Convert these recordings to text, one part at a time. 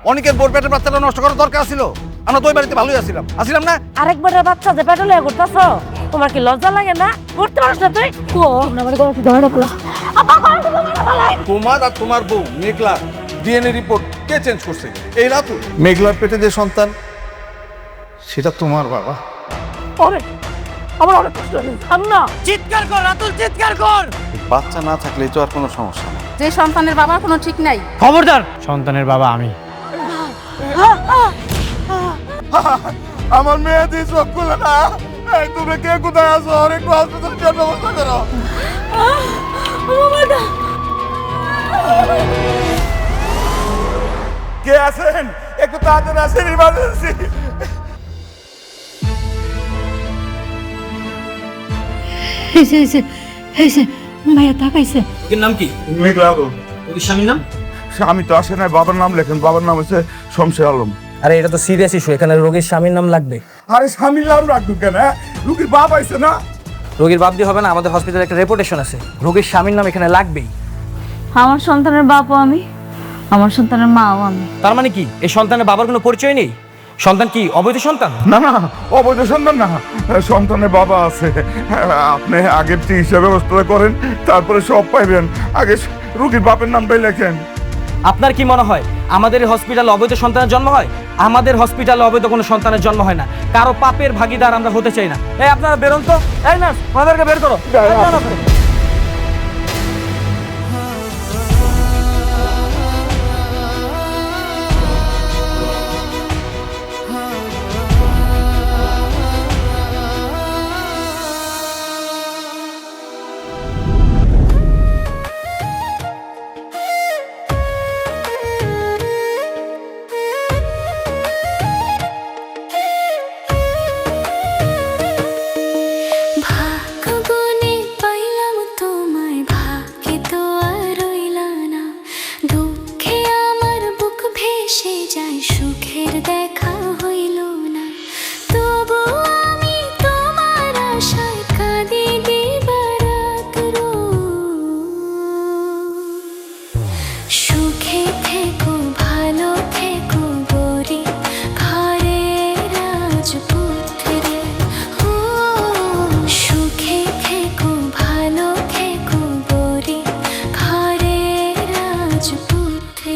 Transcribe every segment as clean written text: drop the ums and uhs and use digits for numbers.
অনেকের বোর পেটের বাচ্চাটা নষ্ট করার দরকার ছিল। আমরা তো ওই বাড়িতে ভালোই আসছিলাম না? আরেকবারের বাচ্চা যে পেটলে করতেছ, তোমার কি লজ্জা লাগে না? করতে পারছ না তুই? তোমার আর তোমার বউ মেঘলা ডিএনএ রিপোর্ট কে চেঞ্জ করছে? এই রাতু। মেঘলার পেটে যে সন্তান সেটা তোমার বাবা। আমার অনেক কষ্ট হচ্ছে। চিৎকার কর রাতুল, চিৎকার কর। বাচ্চা না থাকলে তো আর কোনো সমস্যা না। যে সন্তানের বাবার কোনো ঠিক নাই। খবরদার, সন্তানের বাবা আমি। আমার মেয়ে দিয়ে চোখ খুলে না। এই তোমরা কে কোথায় আছো? একটু হাসপাতালে যাওয়ার ব্যবস্থা করো। কে আছেন? একটু তাড়াতাড়ি আসেন, ইমার্জেন্সি। ভাইয়া তাকাইছে। ওর নাম কি? মেঘলা। ওর স্বামীর নাম? আমি তো আসে নাই, বাবার নাম লেখেন। বাবার নাম হচ্ছে শমশের আলম। আরে এটা তো সিরিয়াস ইস্যু, এখানে রোগীর স্বামীর নাম লাগবে। আরে স্বামীর নাম রাখবো কেন? রুগীর বাপ আইছে না? রোগীর বাপ দিয়ে হবে না, আমাদের হসপিটালে একটা রেপুটেশন আছে, রোগীর স্বামীর নাম এখানে লাগবেই। আমার সন্তানের বাপও আমি, আমার সন্তানের মাও আমি। তার মানে কি এই সন্তানের বাবার কোনো পরিচয় নেই? সন্তান কি অবৈধ সন্তান? না না, অবৈধ সন্তান না, সন্তানের বাবা আছে। আপনি আগের চিকিৎসা ব্যবস্থা করেন, তারপরে সব পাইবেন। আগে রুগীর বাপের নামটাই লেখেন। আপনার কি মনে হয় আমাদের হসপিটালে অবৈধ সন্তানের জন্ম হয়? আমাদের হসপিটালে অবৈধ কোনো সন্তানের জন্ম হয় না। কারো পাপের ভাগিদার আমরা হতে চাই না। এই আপনারা বেরোন তো। এই নার্স, ওনাদেরকে বের করো। ভাগ্যগুনে পাইলাম তোমায়, ভাগ্যে তো আর রইলা না। দুঃখে আমার বুক ভেসে যায়, সুখের দেখা হইল না। তবু আমি তোমার আশায় কাঁদি দিবারাত সুখে থেকো, ভালো থেকো গরি ঘরে রাজপুত্রে। সুখে থেকো, ভালো থেকো গরি ঘরে রাজপুত্রে।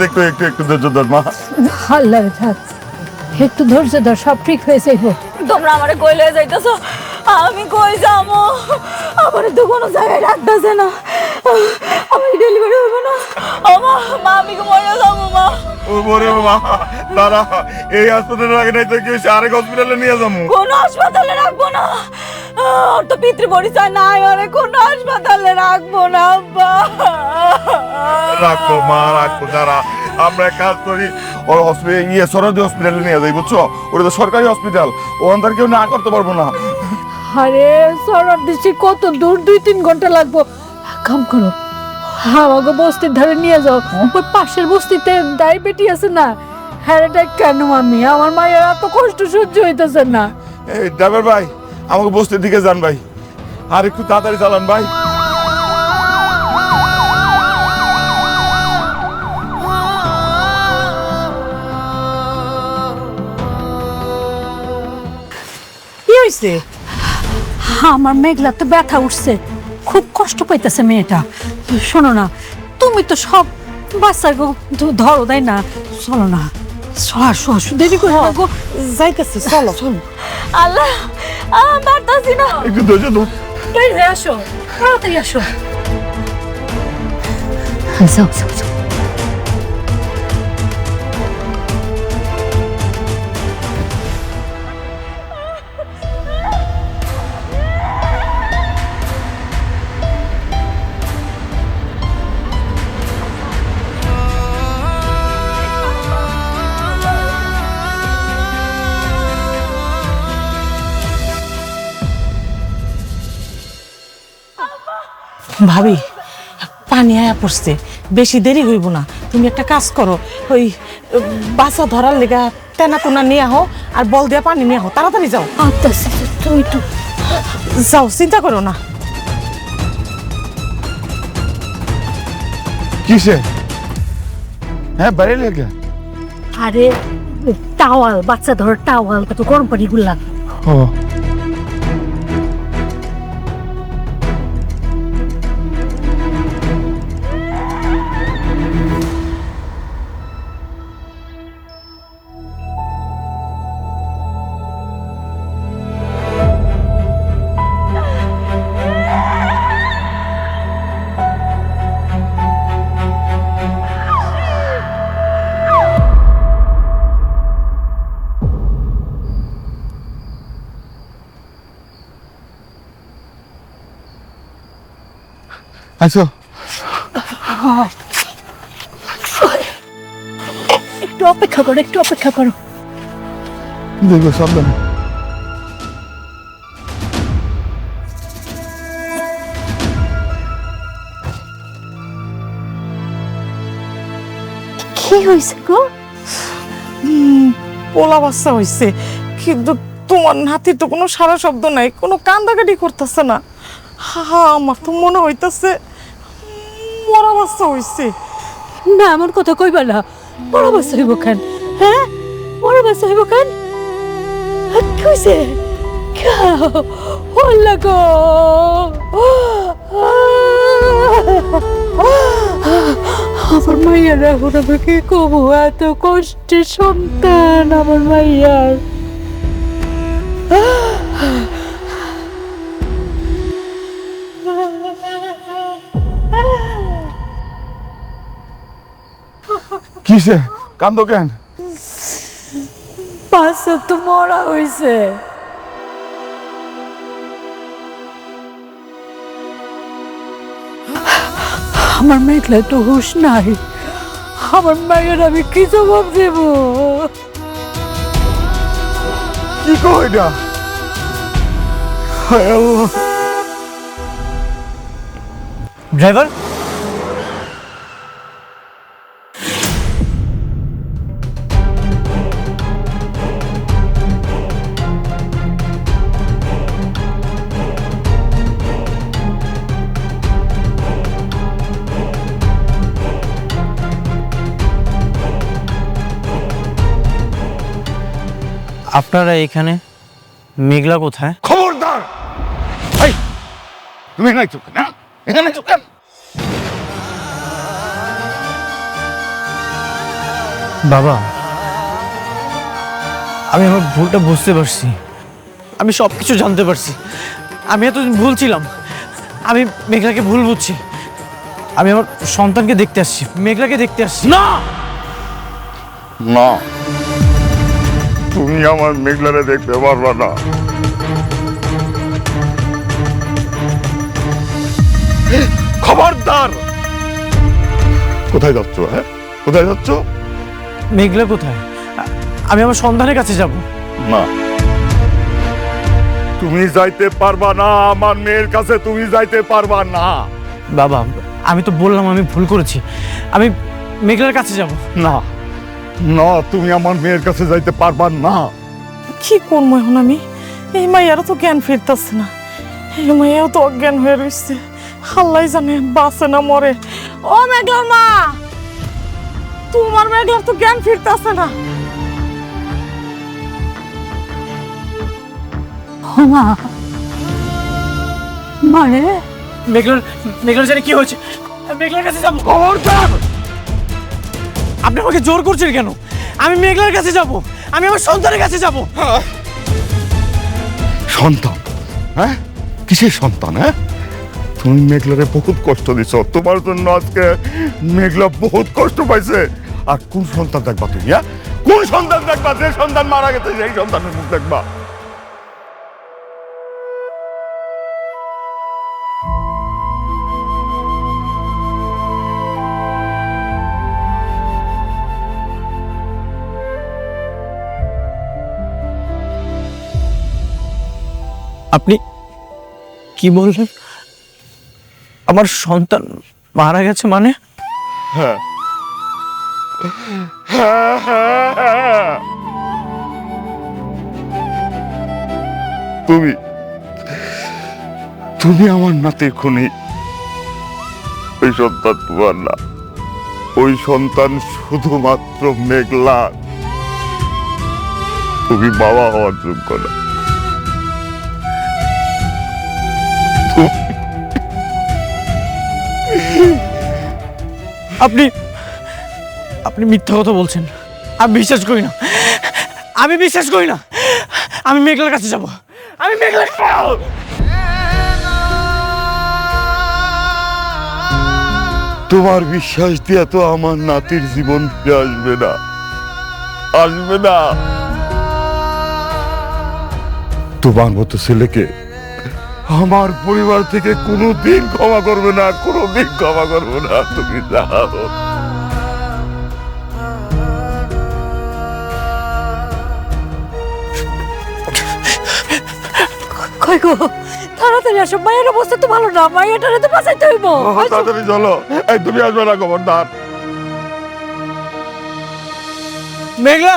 দেখো, একটু একটু ধৈর্য ধর মা। আল্লাহ থাক, একটু ধৈর্য ধর, সব ঠিক হয়ে যাইব। তোমরা আমারে কই লয়ে যাইতেছো? আমি কই যাবো? আমার তো কোনো জায়গায় রাখতেছে না। আমি ডেলিভারি হইব না। মা, আমি মরে যাবো মা। ও বরে মা, তারা এই হাসপাতালে রাখে নাই তো কি হয়েছে? আরেক হসপিটালে নিয়ে যাবো। কোন হাসপাতালে রাখবো না। ওর তো পিতৃ পরিচয় নাই, ওরে কোন হাসপাতালে রাখবো না আব্বা। রাখবো মা, রাখবো। যারা আমরা এক কাজ করি, ওর হসপিটাল সরকারি হসপিটালে নিয়ে যাই, বুঝছো? ওটা তো সরকারি হসপিটাল, ওখানকার কেউ না করতে পারবো না। আরে সরর দিছি কত দূর, 2-3 ঘন্টা লাগবো। কাম করো, আমাকে বস্তির ধারে নিয়ে যাও। ওই পাশের বস্তিতে ডায়াবেটি আছে না, হ্যাঁ এটা কেন আমি, আমার মায়ের এত কষ্ট সহ্য হইতেছে না। এই ড্রাইভার ভাই, আমাকে বস্তির দিকে যান ভাই, আর একটু তাড়াতাড়ি চালান ভাই। কি হয়েছে? আমার মেঘলা তো ব্যথা উঠছে, খুব কষ্ট পাইতেছে মেয়েটা। শোনো না, তুমি তো সব বাচ্চার ধরো, তাই না? চলো না, দেরি করে যাইতেছে, চলো চলো। আল্লাহ, পারতাছি না। একটু ধৈর্য ধর। আসো, তাড়াতাড়ি আসো। যাও যাও যাও। ভাবি, পানি আয়া পড়ছে, বেশি দেরি হইব না। তুমি একটা কাজ করো, ওই বাসা ধরার লেগা তেনা তুনা নিয়ে আহো আর বল দিয়ে পানি নিয়ে আহো, তাড়াতাড়ি যাও। আচ্ছা তুই তো যাও, চিন্তা করো না। কিসে? হ্যাঁ, বাইরে লেগে। আরে টাওয়াল, বাচ্চা ধর টাওয়াল, কত গরম পানি গুলা। ও আচ্ছা, একটু অপেক্ষা করো, একটু অপেক্ষা করো। দেখো সাবধানে। কি হয়েছে গো? পোলা বাচ্চা হয়েছে, কিন্তু তোমার নাতির তো কোনো সারা শব্দ নাই, কোনো কান্দাকাটি করতেছে না। হা, আমার তো মনে হইতাছে মরা বাচ্চা হয়েছে। না, আমার কথা কইবা না। বড় বাচ্চা হইব কেন? হ্যাঁ, বড় বাচ্চা হইব কেন? কি হয়েছে? হল্লা গো, আমার মাইয়ার এখন আমি কি কবো? এত কষ্টের সন্তান আমার মাইয়ার। কিসে কান্দো কেন? বাচ্চা তো মরা হয়েছে। আমার মেঘলায় তো হুশ নাই। আমার মায়ের আমি কি জবাব দেব? কি কই না? হায় আল্লাহ। ড্রাইভার, আপনারা এখানে? মেঘলা কোথায়? খবরদার! এই, তুমি এখানে আইছো কেন? এখানে আইছো কেন? বাবা, আমি আমার ভুলটা বুঝতে পারছি। আমি সব কিছু জানতে পারছি। আমি এতদিন ভুল ছিলাম। আমি মেঘলাকে ভুল বুঝছি। আমি আমার সন্তানকে দেখতে আসছি, মেঘলাকে দেখতে আসছি। না না, তুমি আমার মেঘলারে দেখতে পারবা না। খবরদার! কোথায় যাচ্ছ? হ্যাঁ, কোথায় যাচ্ছ? মেঘলা কোথায়? আমি আমার সন্তানের কাছে যাব। না, তুমি যাইতে পারবা না। আমার মেয়ের কাছে তুমি যাইতে পারবা না। বাবা, আমি তো বললাম আমি ভুল করেছি। আমি মেঘলার কাছে যাব। না না, তুমি আমার মেয়ের কাছে যাইতে পারবা না। কি করবো এখন আমি? এই মাইয়ারও তো জ্ঞান ফিরতেছে না, এই মাইয়াও তো অজ্ঞান হয়ে রয়েছে। আল্লাহ জানে বাঁচে না মরে। ও মেঘলার মা, তোমার মেঘলার তো জ্ঞান ফিরতেছে না। মা, মানে মেঘলার জানে কি হয়েছে? মেঘলার কাছে যাব। খবরদার! আপনি আমাকে জোর করছেন কেন? আমি মেঘলার কাছে যাব। আমি আমার সন্তানের কাছে যাব। সন্তান? হ্যাঁ, কিসের সন্তান? হ্যাঁ, তুমি মেঘলারে বহুত কষ্ট দিছ। তোমার জন্য আজকে মেঘলা বহুত কষ্ট পাইছে। আর কোন সন্তান দেখবা তুমি? হ্যাঁ, কোন সন্তান দেখবা? যে সন্তান মারা গেছে সেই সন্তানের মুখ দেখবা। আপনি কি বললেন? আমার সন্তান মারা গেছে মানে? হ্যাঁ হ্যাঁ হ্যাঁ হ্যাঁ, তুমি তুমি আমার নাতির খুনি। ওই সন্তান তোমার না, ওই সন্তান শুধুমাত্র মেঘলা। তুমি বাবা হওয়ার যোগ্য না। আপনি আপনি মিথ্যা কথা বলছেন। আমি বিশ্বাস করি না, আমি বিশ্বাস করি না। আমি মেঘলার কাছে যাব, আমি মেঘলার তোমার বিশ্বাস দিয়া তো আমার নাতির জীবন ফিরে আসবে না, আসবে না। তোমার মতো ছেলেকে আমার পরিবার থেকে কোনোদিন ক্ষমা করবে না, কোনোদিন ক্ষমা করবে না। তুমি যাও। কই গো, তাড়াতাড়ি আসো, মায়ের অবস্থা তো ভালো না, মায়েরটারে তো বাঁচাইতে হইব। তাড়াতাড়ি চলো। এই তুমি আসবে না খবরদার। মেঘলা,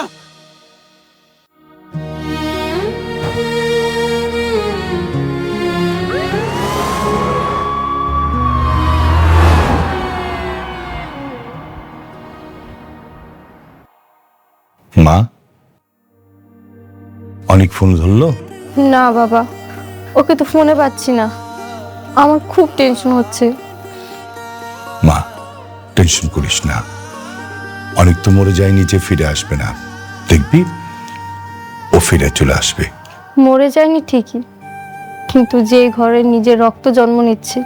মা, অনেক ফোন ধরলো? না বাবা, ওকে তো ফোনে পাচ্ছি না, আমার খুব টেনশন হচ্ছে। মা, টেনশন করিস না, অনেক তো মরে যায়নি যে ফিরে আসবে না। দেখবি ও ফিরে চলে আসবে। মরে যায়নি ঠিকই, কিন্তু যে ঘরে নিজের রক্ত জন্ম নিচ্ছে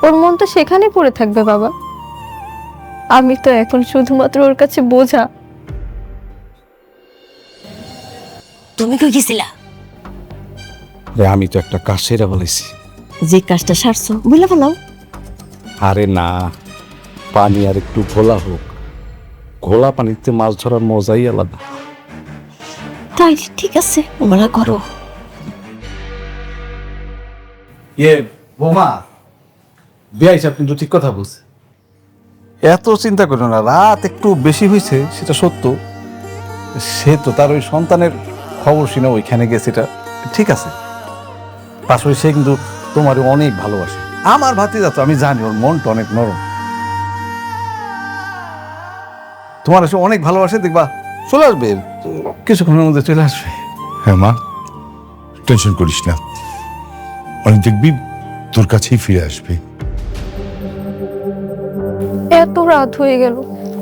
ওর মন তো সেখানে পড়ে থাকবে বাবা। আমি তো এখন শুধুমাত্র ওর কাছে বোঝা। তুমি কই গেছিলা? আমি তো একটা কাজ সেরা বলেছি। যে কাজটা সারছো বুঝলা ফেলাও। আরে না, পানি আর একটু ঘোলা হোক, ঘোলা পানিতে মাছ ধরার মজাই আলাদা। তাই ঠিক আছে, ওরা করো। বোমা, বিয়ে আপনি তো ঠিক কথা বলছে। এত চিন্তা করো না, রাত একটু বেশি হয়েছে সেটা সত্য। সে তো তার ওই সন্তানের খবর শুনে ওইখানে গেছে, এটা ঠিক আছে। পাশে সে কিন্তু তোমার অনেক ভালোবাসে। আমার ভাতিজা তো, আমি জানি ওর মনটা অনেক নরম। তোমার এসে অনেক ভালোবাসে, দেখবা চলে আসবে, কিছুক্ষণের মধ্যে চলে আসবে। হ্যাঁ মা, টেনশন করিস না, অনেক দেখবি তোর কাছেই ফিরে আসবে। এত রাত হয়ে গেল,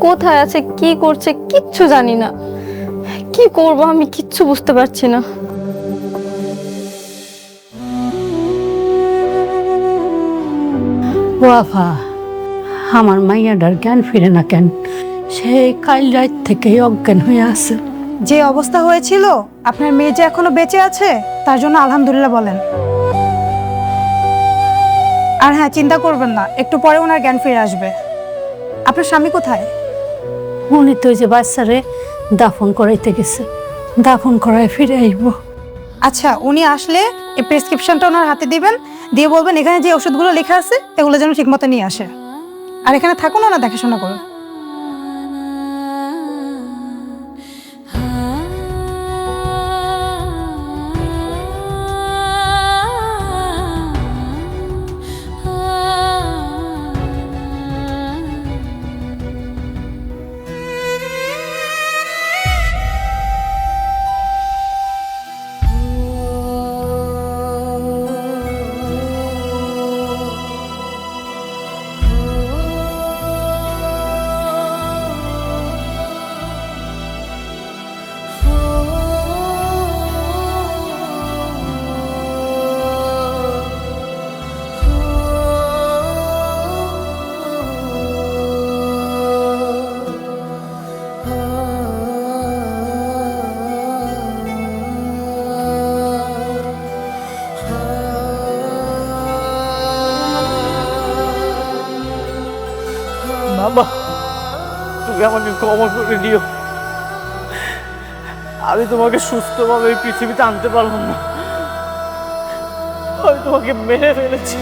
কোথায় আছে কি করছে কিচ্ছু জানি না। কি করব আমি কিচ্ছু বুঝতে পারছি না। বাবা, আমার মাইয়াটার জ্ঞান ফিরে না কেন? সেই কাল রাত থেকেই অজ্ঞান হয়ে আছে। যে অবস্থা হয়েছিল, আপনার মেয়ে যে এখনো বেঁচে আছে তার জন্য আলহামদুলিল্লাহ বলেন। আর হ্যাঁ, চিন্তা করবেন না, একটু পরে ওনার জ্ঞান ফিরে আসবে। আপনার স্বামী কোথায়? উনি তো ওই যে বাচ্চারে দাফন করাইতে গেছে, দাফন করায় ফিরে আইব। আচ্ছা, উনি আসলে এই প্রেসক্রিপশনটা ওনার হাতে দিবেন, দিয়ে বলবেন এখানে যে ওষুধগুলো লেখা আছে এগুলো যেন ঠিকমতো নিয়ে আসে। আর এখানে থাকুন, না দেখাশোনা করুন। বাবা, তুমি আমাকে ক্ষমা করে দিও। আমি তোমাকে সুস্থভাবে এই পৃথিবীতে আনতে পারলাম না, আমি তোমাকে মেরে ফেলেছি।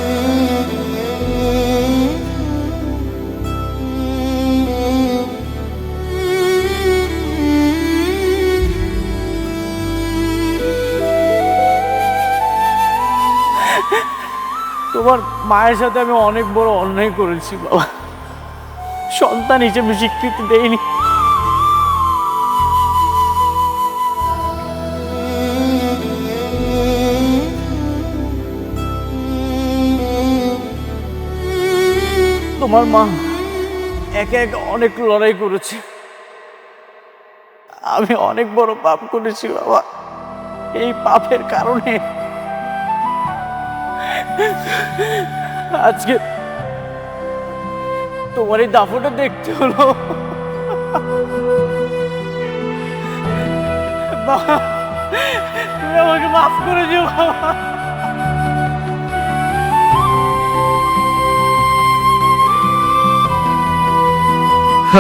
তোমার মায়ের সাথে আমি অনেক বড় অন্যায় করেছি বাবা, সন্তান হিসেবে স্বীকৃতি দেইনি। তোমার মা একে একে অনেক লড়াই করেছে, আমি অনেক বড় পাপ করেছি বাবা। এই পাপের কারণে আজকে তোমার এই দাফনটা দেখতে হলো। বাবা, তুমি আমাকে মাফ করে দিও বাবা।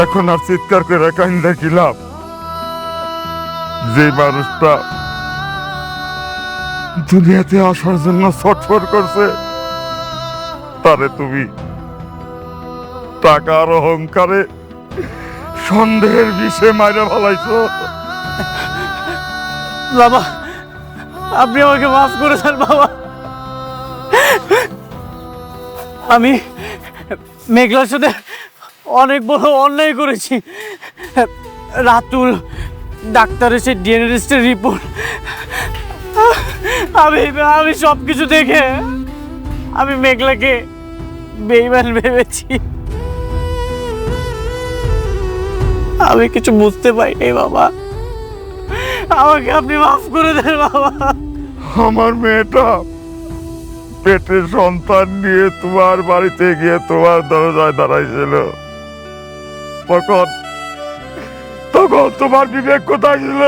এখন আর চিৎকার করে কান্দা কি লাভ? যে মানুষটা দুনিয়াতে আসার জন্য ছটফট করছে, তারে তুমি টাকার অহংকারে সন্দেহের বিষে মাইরা ফেলাইছো। বাবা, আপনি আমাকে মাফ করে দেন বাবা। আমি মেঘলার সাথে অনেক বড় অন্যায় করেছি। রাতুল ডাক্তারের সেই ডিএনএ টেস্টের রিপোর্ট আমি সব কিছু দেখে আমি মেঘলাকে বেঈমান ভেবেছি। আমি কিছু বুঝতে পারিনি বাবা, আমাকে আপনি মাফ করে দেন বাবা। আমার মেয়েটা পেটের সন্তান নিয়ে তোমার বাড়িতে গিয়ে তোমার দরজায় দাঁড়াইছিল, তখন তোমার বিবেক কোথায় ছিল?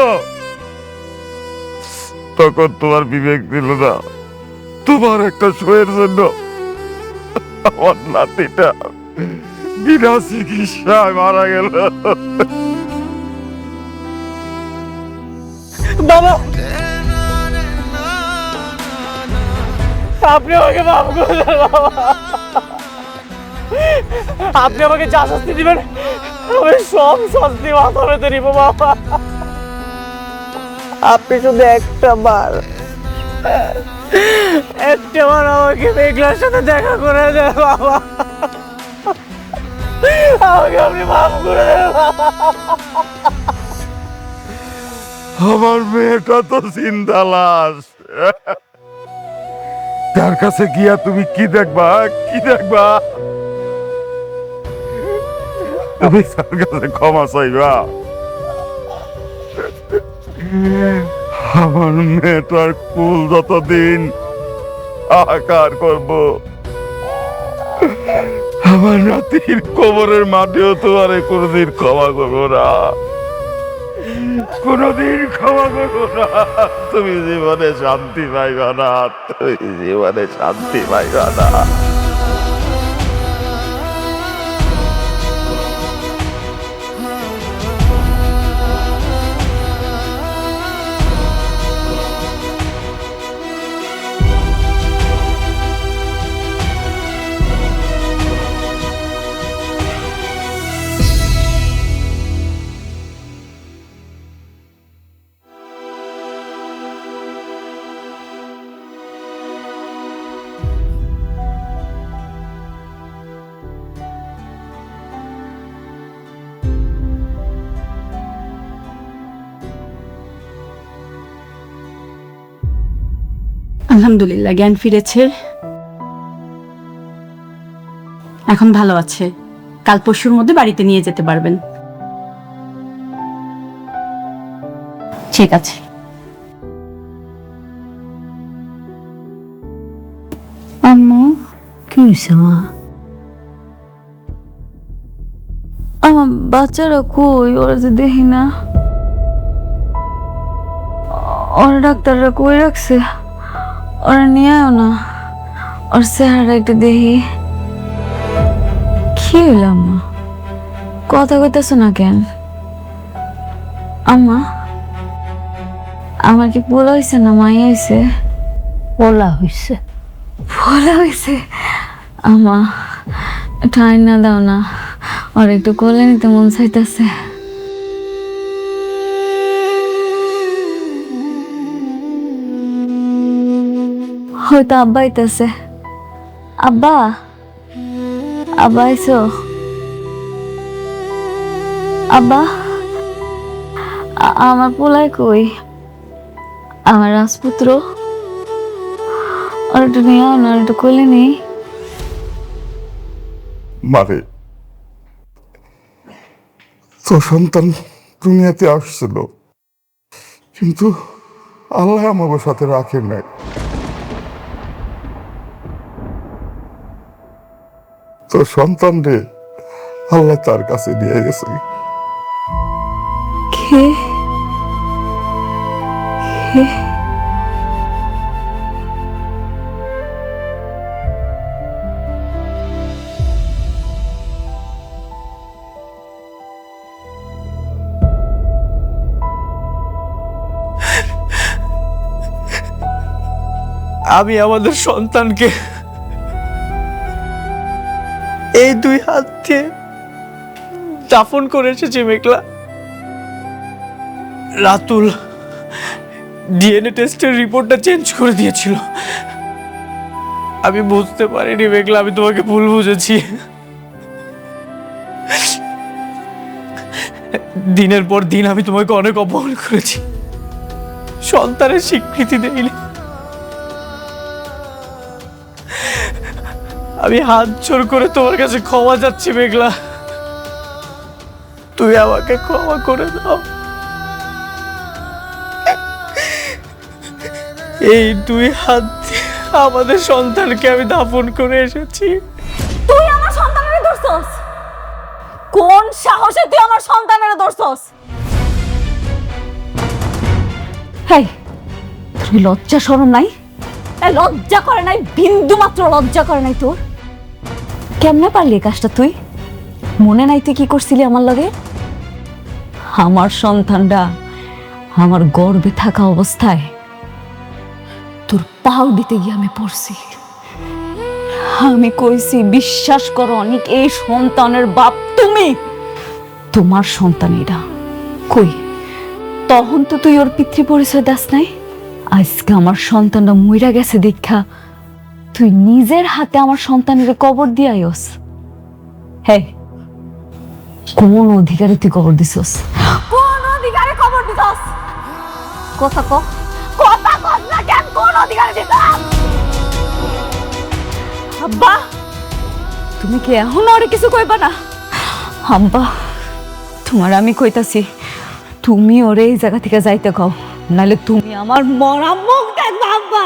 তখন তোমার বিবেক ছিল না তোমার একটা শোয়ের জন্য আমার নাতিটা বিনা চিকিৎসায় মারা গেল। বাবা, আপনি আমাকে মাফ করে দেন বাবা। আপনি আমাকে যা শাস্তি দিবেন আমি সব শাস্তি মাথা পেতে নিব বাবা। আপনি শুধু একটা বার আমাকে মেঘলার সাথে দেখা করে দেন বাবা। আমাকে আপনি মাফ করে দেন বাবা। আমার মেয়েটা তো চিন্তা লাশ, তার কাছে গিয়া তুমি কি দেখবা? তুমি তার কাছে ক্ষমা চাইবা? আমার মেয়েটার কুল যতদিন আকার করব, আমার নাতির কোমরের মাটিও তোমার কোনদিন ক্ষমা করবো না, কোনদিন ক্ষমা করবো না। তুমি জীবনে শান্তি পাইবা না, তুমি জীবনে শান্তি পাইবা না। আলহামদুলিল্লাহ, জ্ঞান ফিরেছে, এখন ভালো আছে। কাল পরশুর মধ্যে বাড়িতে নিয়ে যেতে পারবেন। ঠিক আছে। আম্মু, কি হয়েছে মা? আমার বাচ্চারা কই? ওরা যে দেখি না, ওরা ডাক্তাররা কই রাখছে? ওরা নিয়ে আয় না, ওর চেহারা একটু দেখি। কি হইল আম্মা, কথা কইতেছ না কেন? আম্মা, আমার কি পোলা হয়েছে না মাই হয়েছে? পোলা হয়েছে। পোলা হয়েছে? আম্মা, ঠাই না দাও না, ওর একটু কোলে নিতে মন চাইতেছে। হয়তো আব্বা আইতাছে। আব্বা, আব্বা এসো। আব্বা, আমার পোলাই কই? আমার রাজপুত্র, আর একটু নিয়ে আনো, আর একটু কোলে নেই। মারে, তোর সন্তান দুনিয়াতে আসছিল, কিন্তু আল্লাহ আমাদের সাথে রাখে নাই। তোর সন্তান রে আল্লাহ তার কাছে নিয়ে গেছে। কে? কে? আমি আমাদের সন্তানকে এই 2 হাত দিয়ে দাফন করে এসেছি মেঘলা। রাতুল ডিএনএ টেস্টের রিপোর্টটা চেঞ্জ করে দিয়েছিল। আমি বুঝতে পারিনি মেঘলা, আমি তোমাকে ভুল বুঝেছি। দিনের পর দিন আমি তোমাকে অনেক অপমান করেছি, সন্তানের স্বীকৃতি দেইনি। আমি হাত জোর করে তোমার কাছে ক্ষমা চাচ্ছি মেঘলা, তুই আমাকে ক্ষমা করে দাও। এই 2 হাত দিয়ে আমাদের সন্তানকে আমি দাফন করে এসেছি। তুই আমার সন্তানের ধরছস? কোন সাহসে তুই আমার সন্তানের ধরছস? হেই, তুই লজ্জা শরম নাই? লজ্জা করে নাই? বিন্দু মাত্র লজ্জা করে নাই তোর? কেমনে পারলি এই কাজটা তুই? মনে নাই তুই কি করছিলি আমার লগে? আমার সন্তানটা আমার গর্ভে থাকা অবস্থায় তোর পাও দিতে গিয়ে আমি পড়ছি। আমি কইছি বিশ্বাস করো অনেক, এই সন্তানের বাপ তুমি, তোমার সন্তান এরা। কই তখন তো তুই ওর পিতৃ পরিচয় দাস নাই। আজকে আমার সন্তানটা মইরা গেছে দেখা তুই নিজের হাতে আমার সন্তানের কবর দিয়ে আইস। হ্যাঁ, কোন অধিকারে তুই কবর দিছস? কোন অধিকারে কবর দিছস? কথা কও, কথা কস না কেন? কোন অধিকারে দিছস? আব্বা, তুমি কি এখন আর কিছু কইবা না? আব্বা, তোমার আমি কইতাছি, তুমি ওরে এই জায়গা থেকে যাইতে কও, নাহলে তুমি আমার মরা মুখ দেখবা। আব্বা।